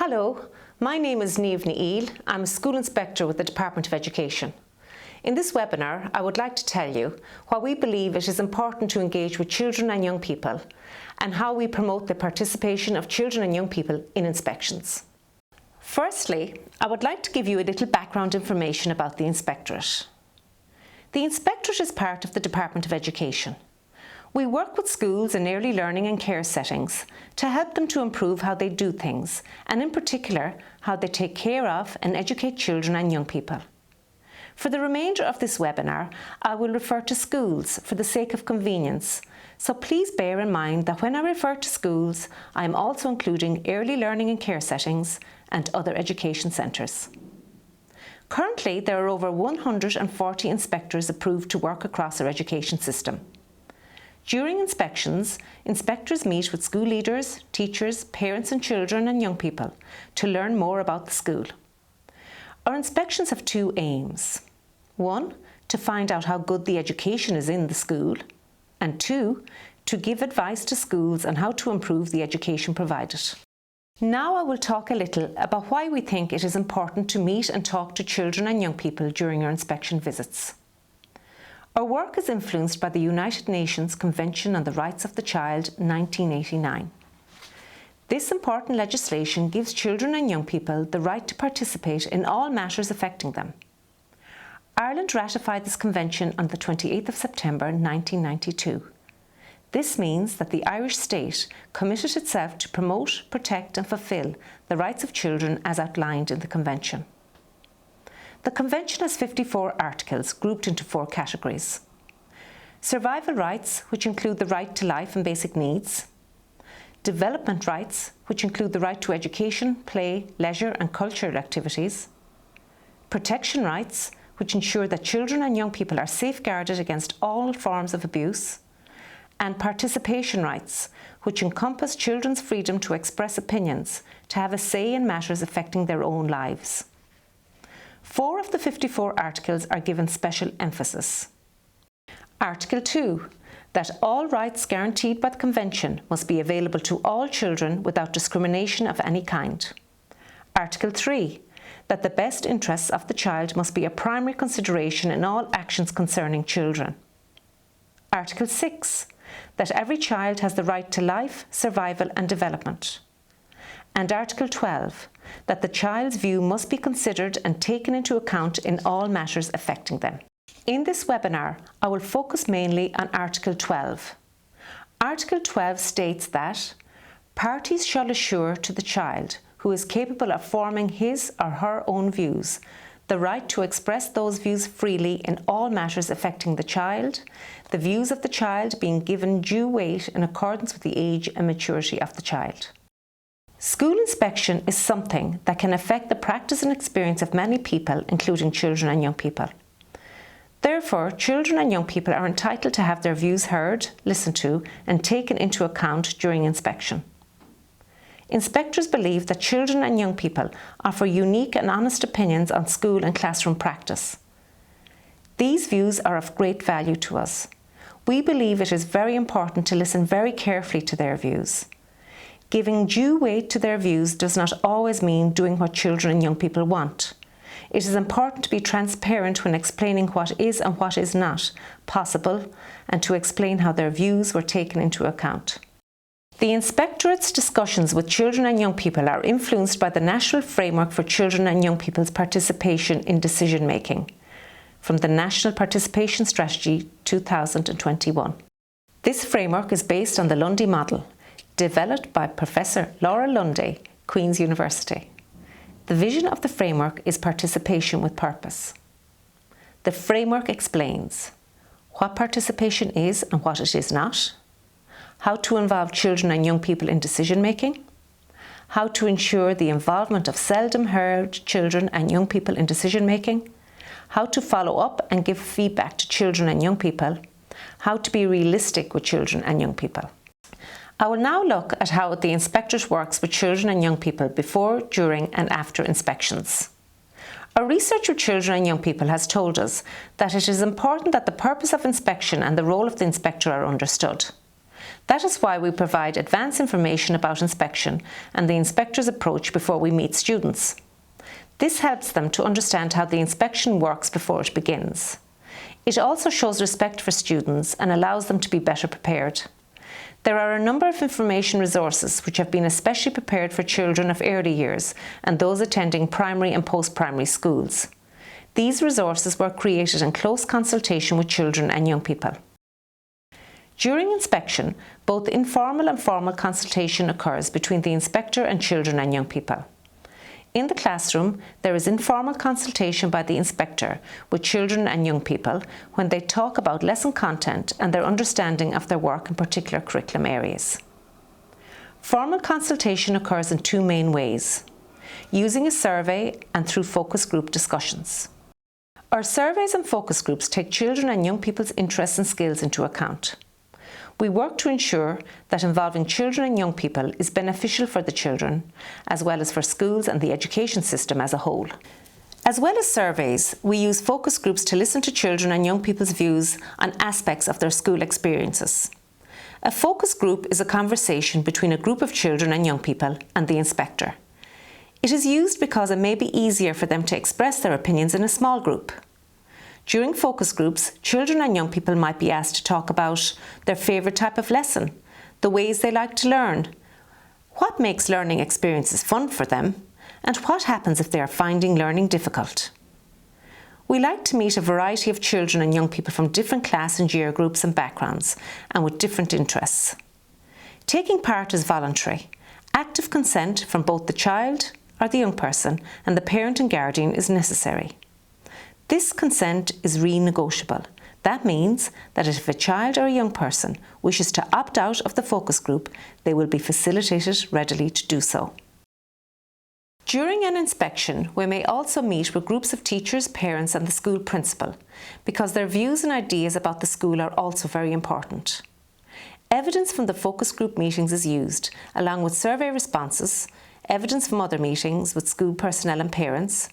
Hello, my name is Niamh Nail. I'm a School Inspector with the Department of Education. In this webinar, I would like to tell you why we believe it is important to engage with children and young people and how we promote the participation of children and young people in inspections. Firstly, I would like to give you a little background information about the Inspectorate. The Inspectorate is part of the Department of Education. We work with schools in early learning and care settings to help them to improve how they do things, and in particular, how they take care of and educate children and young people. For the remainder of this webinar, I will refer to schools for the sake of convenience, so please bear in mind that when I refer to schools, I am also including early learning and care settings and other education centres. Currently, there are over 140 inspectors approved to work across our education system. During inspections, inspectors meet with school leaders, teachers, parents and children and young people to learn more about the school. Our inspections have two aims. One, to find out how good the education is in the school, and two, to give advice to schools on how to improve the education provided. Now I will talk a little about why we think it is important to meet and talk to children and young people during our inspection visits. Our work is influenced by the United Nations Convention on the Rights of the Child 1989. This important legislation gives children and young people the right to participate in all matters affecting them. Ireland ratified this convention on the 28th of September 1992. This means that the Irish state committed itself to promote, protect and fulfil the rights of children as outlined in the convention. The Convention has 54 articles grouped into 4 categories. Survival rights, which include the right to life and basic needs. Development rights, which include the right to education, play, leisure and cultural activities. Protection rights, which ensure that children and young people are safeguarded against all forms of abuse. And participation rights, which encompass children's freedom to express opinions, to have a say in matters affecting their own lives. 4 of the 54 articles are given special emphasis. Article 2, that all rights guaranteed by the Convention must be available to all children without discrimination of any kind. Article 3, that the best interests of the child must be a primary consideration in all actions concerning children. Article 6, that every child has the right to life, survival and development. And Article 12, that the child's view must be considered and taken into account in all matters affecting them. In this webinar, I will focus mainly on Article 12. Article 12 states that parties shall assure to the child, who is capable of forming his or her own views, the right to express those views freely in all matters affecting the child, the views of the child being given due weight in accordance with the age and maturity of the child. School inspection is something that can affect the practice and experience of many people, including children and young people. Therefore, children and young people are entitled to have their views heard, listened to, and taken into account during inspection. Inspectors believe that children and young people offer unique and honest opinions on school and classroom practice. These views are of great value to us. We believe it is very important to listen very carefully to their views. Giving due weight to their views does not always mean doing what children and young people want. It is important to be transparent when explaining what is and what is not possible, and to explain how their views were taken into account. The Inspectorate's discussions with children and young people are influenced by the National Framework for Children and Young People's Participation in Decision Making from the National Participation Strategy 2021. This framework is based on the Lundy model, developed by Professor Laura Lundy, Queen's University. The vision of the framework is participation with purpose. The framework explains what participation is and what it is not, how to involve children and young people in decision making, how to ensure the involvement of seldom heard children and young people in decision making, how to follow up and give feedback to children and young people, how to be realistic with children and young people. I will now look at how the Inspectorate works with children and young people before, during and after inspections. Our research with children and young people has told us that it is important that the purpose of inspection and the role of the inspector are understood. That is why we provide advance information about inspection and the inspector's approach before we meet students. This helps them to understand how the inspection works before it begins. It also shows respect for students and allows them to be better prepared. There are a number of information resources which have been especially prepared for children of early years and those attending primary and post-primary schools. These resources were created in close consultation with children and young people. During inspection, both informal and formal consultation occurs between the inspector and children and young people. In the classroom, there is informal consultation by the inspector with children and young people when they talk about lesson content and their understanding of their work in particular curriculum areas. Formal consultation occurs in two main ways: using a survey and through focus group discussions. Our surveys and focus groups take children and young people's interests and skills into account. We work to ensure that involving children and young people is beneficial for the children, as well as for schools and the education system as a whole. As well as surveys, we use focus groups to listen to children and young people's views on aspects of their school experiences. A focus group is a conversation between a group of children and young people and the inspector. It is used because it may be easier for them to express their opinions in a small group. During focus groups, children and young people might be asked to talk about their favourite type of lesson, the ways they like to learn, what makes learning experiences fun for them, and what happens if they are finding learning difficult. We like to meet a variety of children and young people from different class and year groups and backgrounds, and with different interests. Taking part is voluntary. Active consent from both the child or the young person and the parent and guardian is necessary. This consent is renegotiable. That means that if a child or a young person wishes to opt out of the focus group, they will be facilitated readily to do so. During an inspection, we may also meet with groups of teachers, parents and the school principal, because their views and ideas about the school are also very important. Evidence from the focus group meetings is used, along with survey responses, evidence from other meetings with school personnel and parents,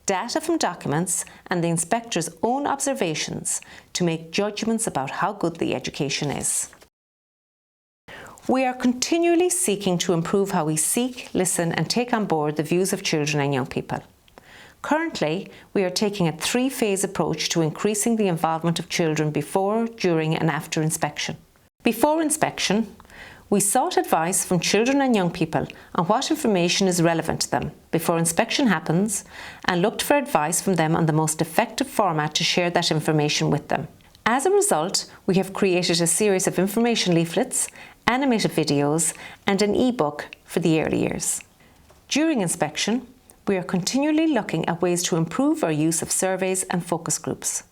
data from documents and the inspector's own observations to make judgments about how good the education is. We are continually seeking to improve how we seek, listen and take on board the views of children and young people. Currently, we are taking a three-phase approach to increasing the involvement of children before, during and after inspection. Before inspection, we sought advice from children and young people on what information is relevant to them before inspection happens and looked for advice from them on the most effective format to share that information with them. As a result, we have created a series of information leaflets, animated videos and an e-book for the early years. During inspection, we are continually looking at ways to improve our use of surveys and focus groups.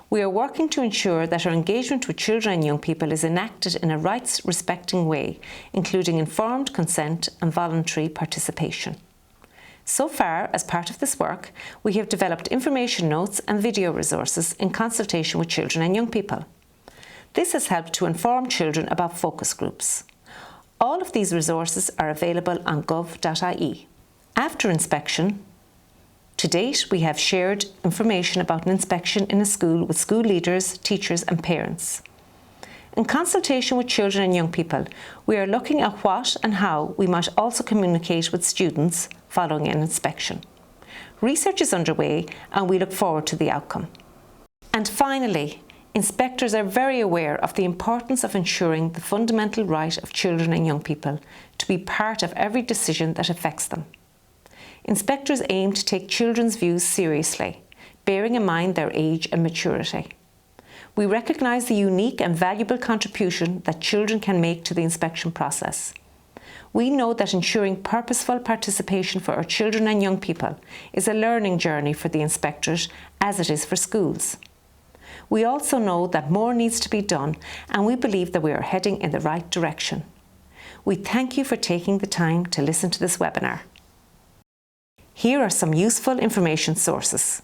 We are working to ensure that our engagement with children and young people is enacted in a rights-respecting way, including informed consent and voluntary participation. So far, as part of this work, we have developed information notes and video resources in consultation with children and young people. This has helped to inform children about focus groups. All of these resources are available on gov.ie. After inspection, to date, we have shared information about an inspection in a school with school leaders, teachers and parents. In consultation with children and young people, we are looking at what and how we might also communicate with students following an inspection. Research is underway and we look forward to the outcome. And finally, inspectors are very aware of the importance of ensuring the fundamental right of children and young people to be part of every decision that affects them. Inspectors aim to take children's views seriously, bearing in mind their age and maturity. We recognise the unique and valuable contribution that children can make to the inspection process. We know that ensuring purposeful participation for our children and young people is a learning journey for the inspectorate as it is for schools. We also know that more needs to be done and we believe that we are heading in the right direction. We thank you for taking the time to listen to this webinar. Here are some useful information sources.